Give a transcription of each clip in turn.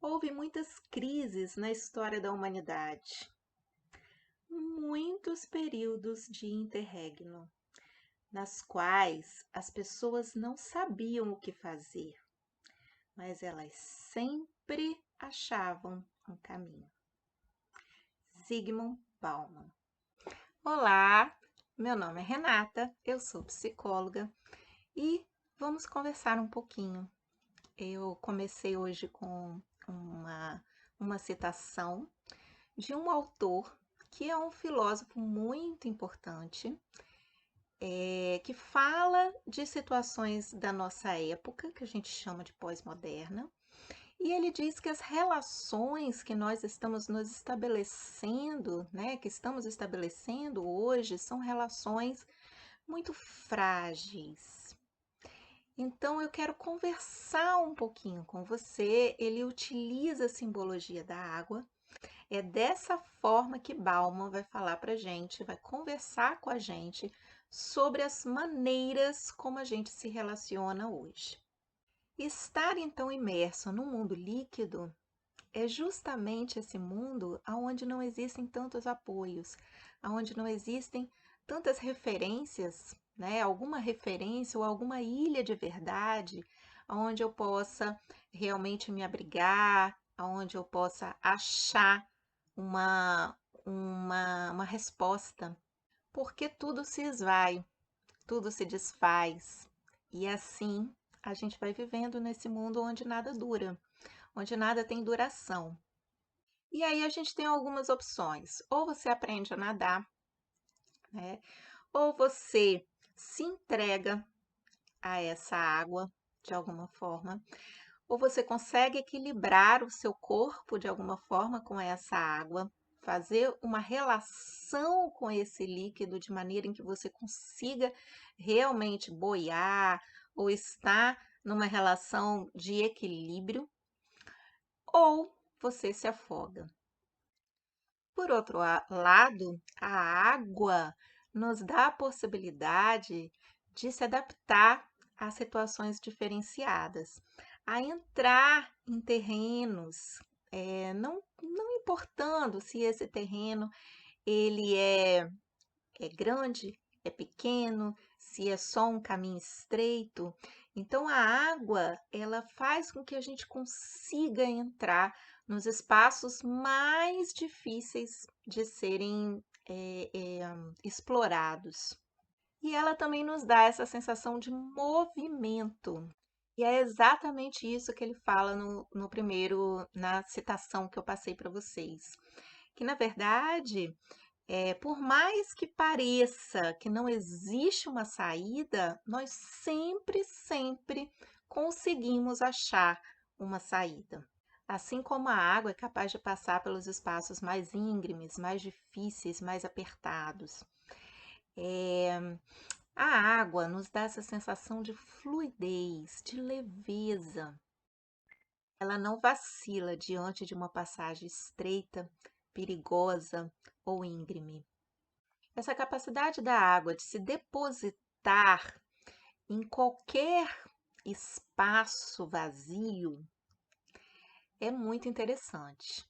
Houve muitas crises na história da humanidade, muitos períodos de interregno, nas quais as pessoas não sabiam o que fazer, mas elas sempre achavam um caminho. Zygmunt Bauman. Olá, meu nome é Renata, eu sou psicóloga e vamos conversar um pouquinho. Eu comecei hoje com uma citação de um autor que é um filósofo muito importante, que fala de situações da nossa época, que a gente chama de pós-moderna, e ele diz que as relações que nós estamos nos estabelecendo, né, que estamos estabelecendo hoje, são relações muito frágeis. Então, eu quero conversar um pouquinho com você. Ele utiliza a simbologia da água. É dessa forma que Bauman vai falar para a gente, vai conversar com a gente sobre as maneiras como a gente se relaciona hoje. Estar então imerso num mundo líquido é justamente esse mundo onde não existem tantos apoios, onde não existem tantas referências, né? Alguma referência ou alguma ilha de verdade, onde eu possa realmente me abrigar, onde eu possa achar uma, uma resposta, porque tudo se esvai, tudo se desfaz, e assim a gente vai vivendo nesse mundo onde nada dura, onde nada tem duração. E aí a gente tem algumas opções. Ou você aprende a nadar, né? Ou você se entrega a essa água de alguma forma, ou você consegue equilibrar o seu corpo de alguma forma com essa água, fazer uma relação com esse líquido de maneira em que você consiga realmente boiar ou estar numa relação de equilíbrio, ou você se afoga. Por outro lado, a água nos dá a possibilidade de se adaptar a situações diferenciadas, a entrar em terrenos, não importando se esse terreno ele é grande, é pequeno, se é só um caminho estreito. Então a água, ela faz com que a gente consiga entrar nos espaços mais difíceis de serem explorados. E ela também nos dá essa sensação de movimento. E é exatamente isso que ele fala no primeiro, na citação que eu passei para vocês. Que na verdade, por mais que pareça que não existe uma saída, nós sempre conseguimos achar uma saída. Assim como a água é capaz de passar pelos espaços mais íngremes, mais difíceis, mais apertados. A água nos dá essa sensação de fluidez, de leveza. Ela não vacila diante de uma passagem estreita, perigosa ou íngreme. Essa capacidade da água de se depositar em qualquer espaço vazio é muito interessante.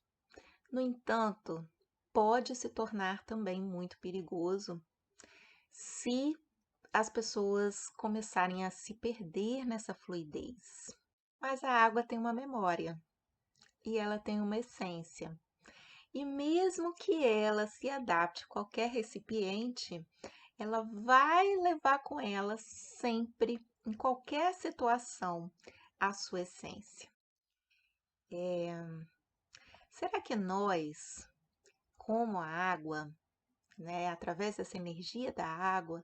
No entanto, pode se tornar também muito perigoso se as pessoas começarem a se perder nessa fluidez. Mas a água tem uma memória e ela tem uma essência. E mesmo que ela se adapte a qualquer recipiente, ela vai levar com ela sempre, em qualquer situação, a sua essência. Será que nós, como a água, né, através dessa energia da água,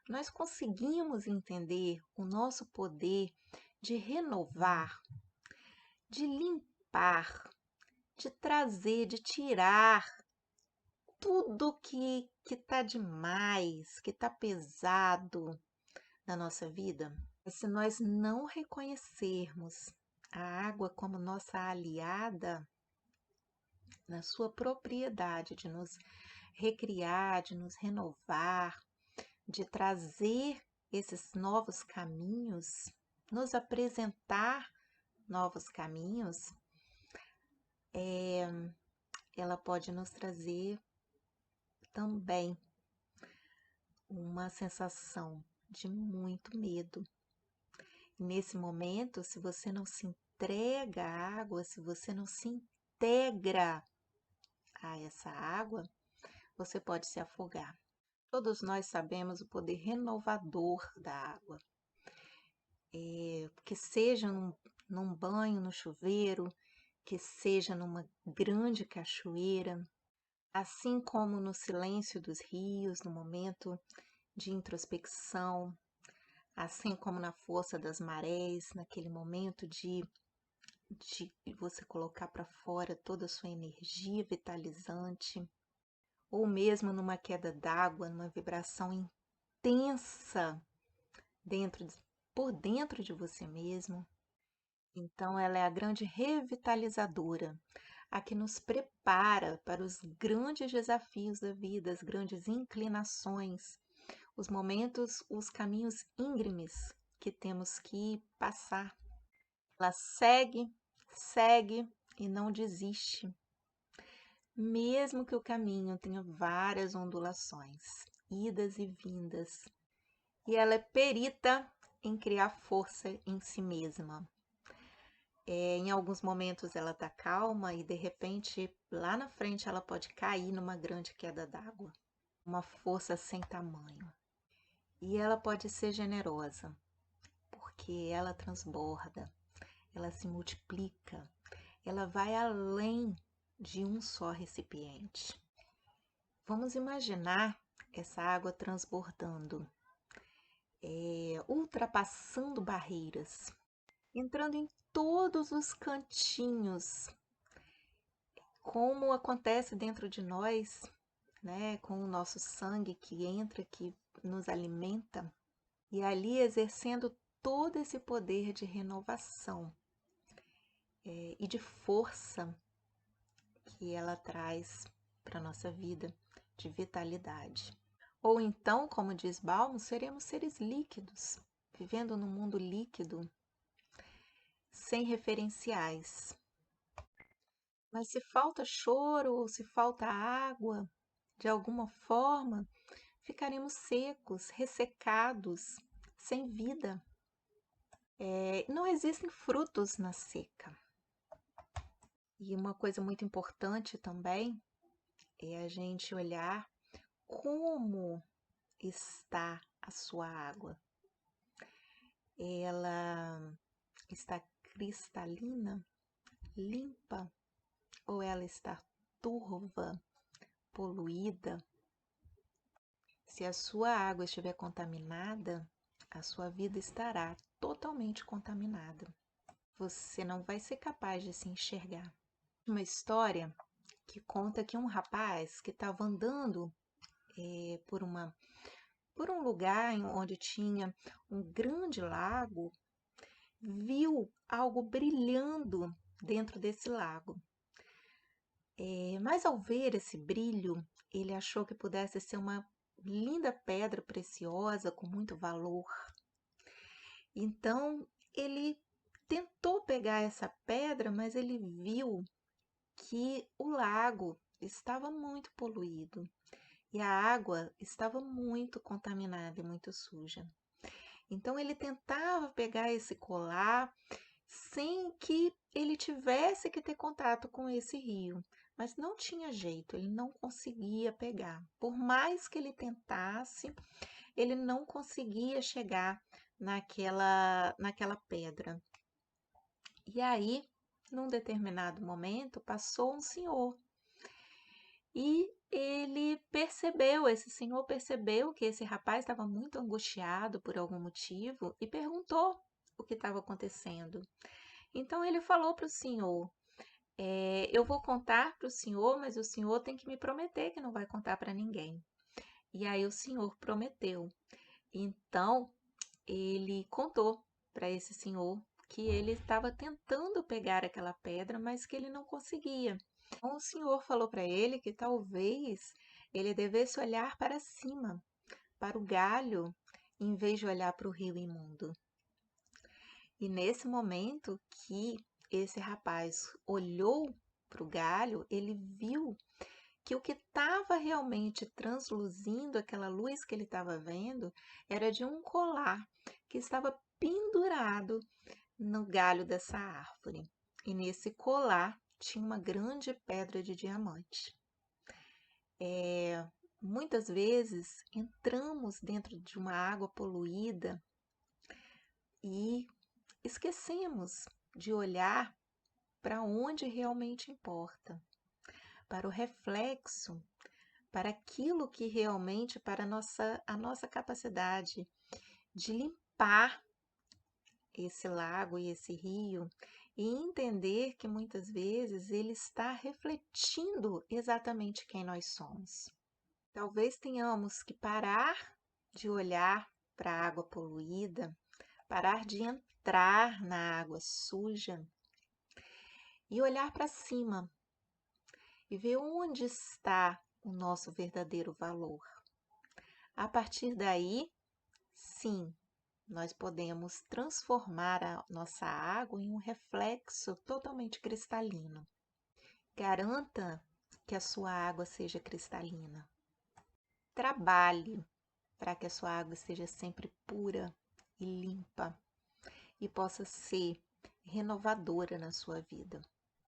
nós conseguimos entender o nosso poder de renovar, de limpar, de trazer, de tirar tudo que está demais, que está pesado na nossa vida? Se nós não reconhecermos a água como nossa aliada, na sua propriedade de nos recriar, de nos renovar, de trazer esses novos caminhos, nos apresentar novos caminhos, ela pode nos trazer também uma sensação de muito medo. E nesse momento, se você não se entrega à água, se você não se integra a essa água, você pode se afogar. Todos nós sabemos o poder renovador da água, que seja num banho no chuveiro, que seja numa grande cachoeira, assim como no silêncio dos rios, no momento de introspecção, assim como na força das marés, naquele momento de você colocar para fora toda a sua energia vitalizante, ou mesmo numa queda d'água, numa vibração intensa dentro por dentro de você mesmo. Então, ela é a grande revitalizadora, a que nos prepara para os grandes desafios da vida, as grandes inclinações, os momentos, os caminhos íngremes que temos que passar. Ela segue, segue e não desiste, mesmo que o caminho tenha várias ondulações, idas e vindas. E ela é perita em criar força em si mesma. Em alguns momentos ela está calma e de repente lá na frente ela pode cair numa grande queda d'água, uma força sem tamanho. E ela pode ser generosa, porque ela transborda, ela se multiplica, ela vai além de um só recipiente. Vamos imaginar essa água transbordando, ultrapassando barreiras, entrando em todos os cantinhos, como acontece dentro de nós, né, com o nosso sangue que entra, que nos alimenta, e ali exercendo todo esse poder de renovação e de força que ela traz para a nossa vida, de vitalidade. Ou então, como diz Balmo, seremos seres líquidos, vivendo num mundo líquido, sem referenciais. Mas se falta choro ou se falta água, de alguma forma, ficaremos secos, ressecados, sem vida. Não existem frutos na seca. E uma coisa muito importante também é a gente olhar como está a sua água. Ela está cristalina, limpa, ou ela está turva, poluída? Se a sua água estiver contaminada, a sua vida estará totalmente contaminada. Você não vai ser capaz de se enxergar. Uma história que conta que um rapaz que estava andando por um lugar onde tinha um grande lago, viu algo brilhando dentro desse lago. Mas ao ver esse brilho, ele achou que pudesse ser uma linda pedra preciosa com muito valor. Então ele tentou pegar essa pedra, mas ele viu que o lago estava muito poluído e a água estava muito contaminada e muito suja. Então ele tentava pegar esse colar sem que ele tivesse que ter contato com esse rio, mas não tinha jeito, ele não conseguia pegar. Por mais que ele tentasse, ele não conseguia chegar naquela pedra. E aí, num determinado momento, passou um senhor e esse senhor percebeu que esse rapaz estava muito angustiado por algum motivo e perguntou o que estava acontecendo. Então ele falou para o senhor: eu vou contar para o senhor, mas o senhor tem que me prometer que não vai contar para ninguém. E aí o senhor prometeu. Então ele contou para esse senhor que ele estava tentando pegar aquela pedra, mas que ele não conseguia. Então o senhor falou para ele que talvez ele devesse olhar para cima, para o galho, em vez de olhar para o rio imundo. E nesse momento que esse rapaz olhou para o galho, ele viu que o que estava realmente transluzindo, aquela luz que ele estava vendo, era de um colar que estava pendurado no galho dessa árvore. E nesse colar tinha uma grande pedra de diamante. Muitas vezes entramos dentro de uma água poluída e esquecemos de olhar para onde realmente importa, para o reflexo, para aquilo que realmente, para a nossa capacidade de limpar esse lago e esse rio e entender que muitas vezes ele está refletindo exatamente quem nós somos. Talvez tenhamos que parar de olhar para a água poluída, parar de entrar na água suja e olhar para cima e ver onde está o nosso verdadeiro valor. A partir daí, sim, nós podemos transformar a nossa água em um reflexo totalmente cristalino. Garanta que a sua água seja cristalina. Trabalhe para que a sua água seja sempre pura e limpa e possa ser renovadora na sua vida.